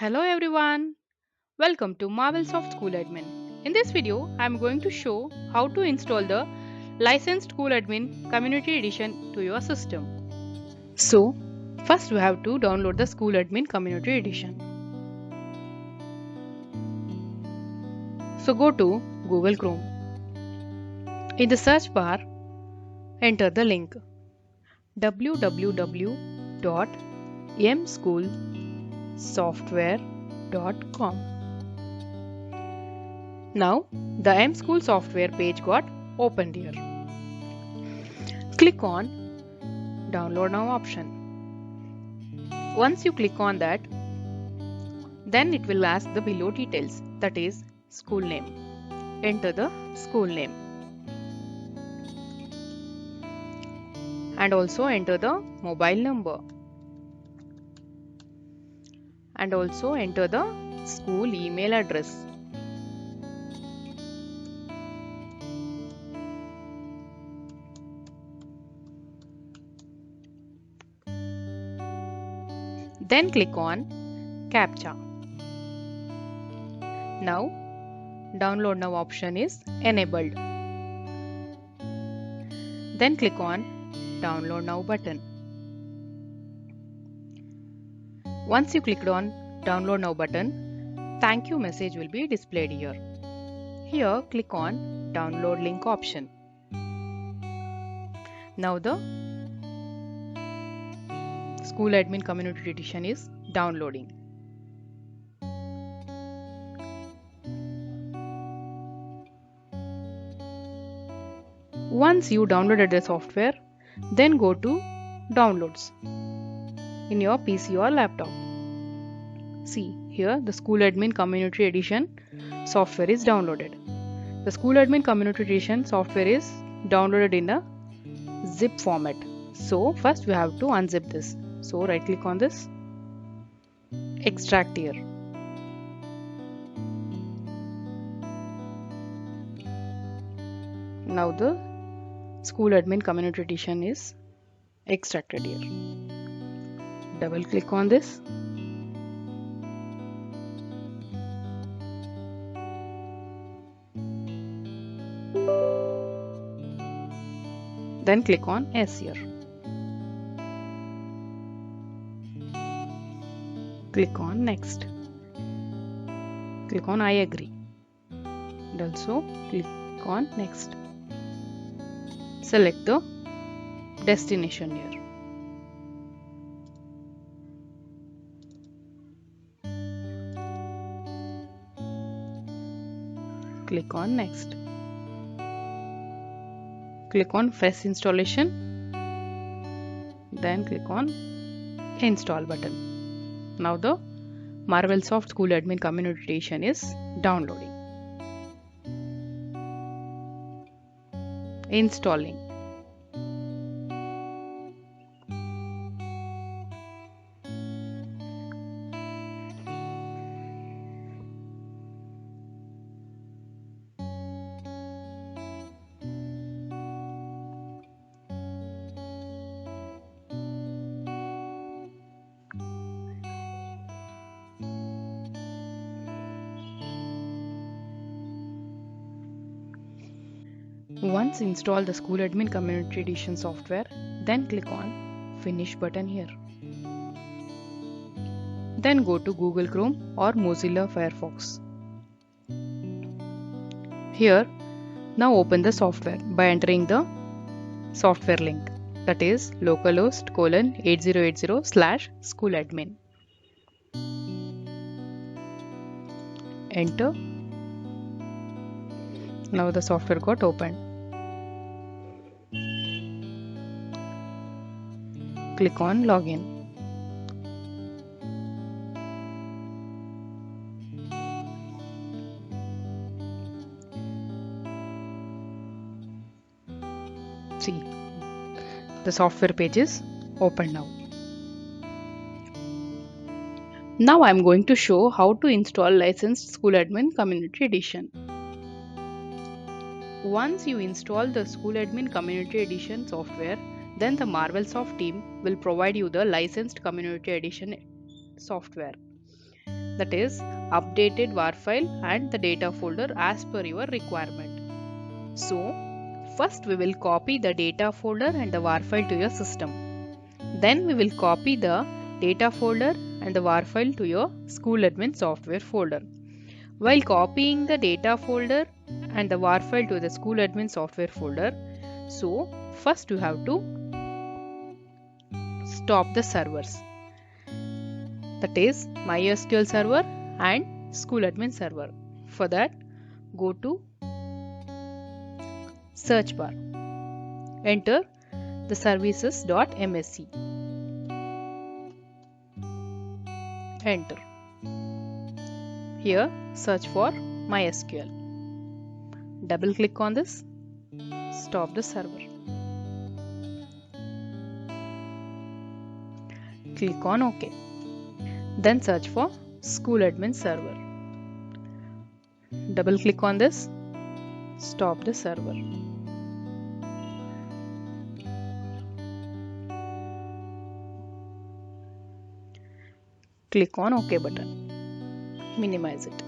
Hello everyone, welcome to MarvelSoft SchoolAdmin. In this video, I am going to show how to install the licensed SchoolAdmin Community Edition to your system. So, first we have to download the SchoolAdmin Community Edition. So go to Google Chrome. In the search bar, enter the link www.mschoolsoftware.com. Now, the mSchool software page got opened here. Click on Download Now option. Once you click on that, then it will ask the below details, that is school name. Enter the school name and also enter the mobile number and also enter the school email address. Then click on CAPTCHA. Now, Download Now option is enabled. Then click on Download Now button. Once you clicked on Download Now button, thank you message will be displayed here. Here, click on Download Link option. Now the SchoolAdmin Community Edition is downloading. Once you downloaded the software, then go to Downloads in your PC or laptop. See, here the SchoolAdmin Community Edition software is downloaded. The SchoolAdmin Community Edition software is downloaded in a zip format. So first we have to unzip this. So right click on this, extract here. Now the SchoolAdmin Community Edition is extracted here. Double click on this. Then click on S here. Click on Next. Click on I agree. And also click on Next. Select the destination here. Click on Next. Click on Fetch Installation. Then click on Install button. Now the MarvelSoft SchoolAdmin Community Edition is downloading. Installing. Once install the SchoolAdmin Community Edition software, then click on Finish button here. Then go to Google Chrome or Mozilla Firefox. Here, now open the software by entering the software link, that is localhost:8080/SchoolAdmin. Enter. Now the software got opened. Click on Login. See, the software page is open now. Now I am going to show how to install licensed SchoolAdmin Community Edition. Once you install the SchoolAdmin Community Edition software, then the MarvelSoft team will provide you the licensed Community Edition software. that is updated WAR file and the data folder as per your requirement. So first we will copy the data folder and the WAR file to your system. Then we will copy the data folder and the WAR file to your SchoolAdmin software folder. While copying the data folder and the WAR file to the SchoolAdmin software folder, so first you have to stop the servers, that is MySQL server and SchoolAdmin server. For that, go to search bar, enter the services.msc, enter. Here search for MySQL. Double click on this, stop the server. Click on OK. Then search for SchoolAdmin server. Double click on this, stop the server. Click on OK button. Minimize it.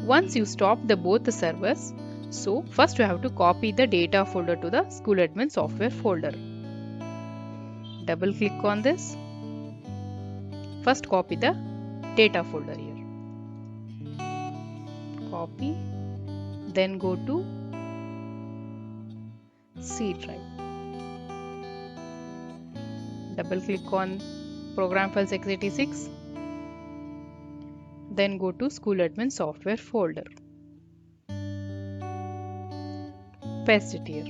Once you stop both the servers, so first you have to copy the data folder to the SchoolAdmin software folder. Double click on this. First copy the data folder here. Copy. Then go to C drive. Double click on program files x86. Then go to SchoolAdmin software folder. Paste it here.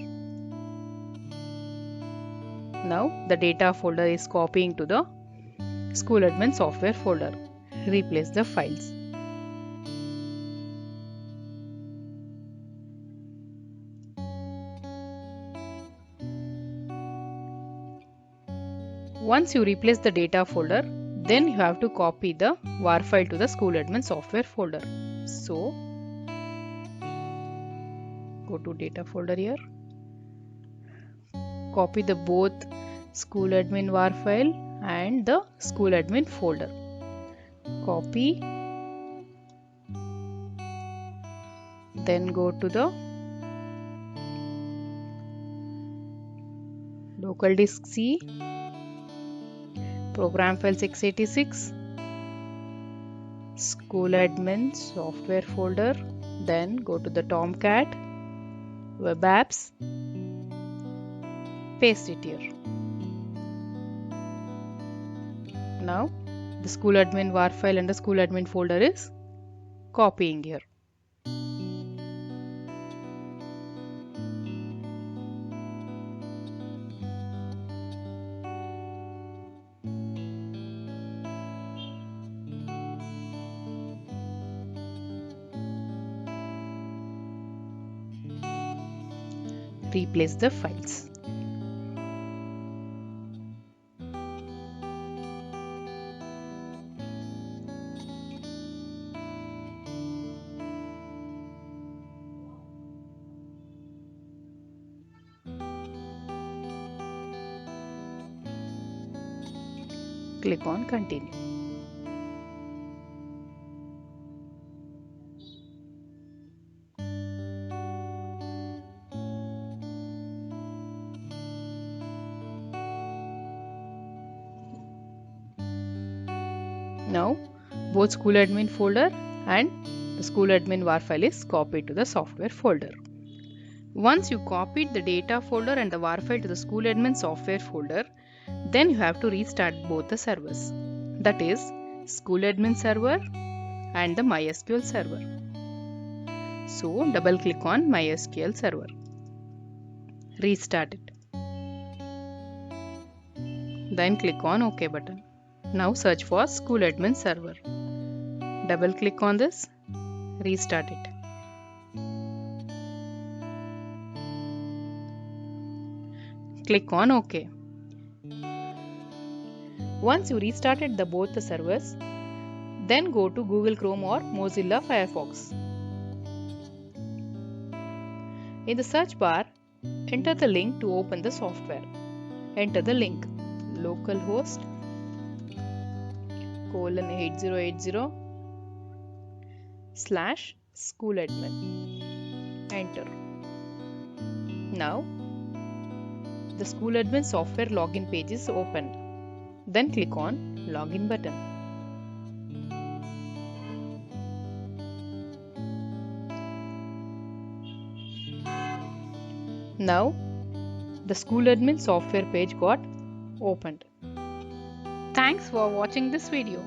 Now the data folder is copying to the SchoolAdmin software folder. Replace the files. Once you replace the data folder, then you have to copy the WAR file to the SchoolAdmin software folder. So go to data folder here. Copy the both SchoolAdmin WAR file and the SchoolAdmin folder. Copy. Then go to the local disk C, program files x86, SchoolAdmin software folder. Then go to the Tomcat, web apps, paste it here. Now the SchoolAdmin WAR file and the SchoolAdmin folder is copying here. Replace the files. Click on continue. Now both SchoolAdmin folder and the SchoolAdmin WAR file is copied to the software folder. Once you copied the data folder and the WAR file to the SchoolAdmin software folder, then you have to restart both the servers, that is SchoolAdmin server and the MySQL server. So double click on MySQL server. Restart it. Then click on OK button. Now search for SchoolAdmin server. Double click on this. Restart it. Click on OK. Once you restarted both the servers, then go to Google Chrome or Mozilla Firefox. In the search bar, enter the link to open the software. Enter the link localhost :8080 /SchoolAdmin. Enter. Now, the SchoolAdmin software login page is opened. Then click on Login button. Now, the SchoolAdmin software page got opened. Thanks for watching this video.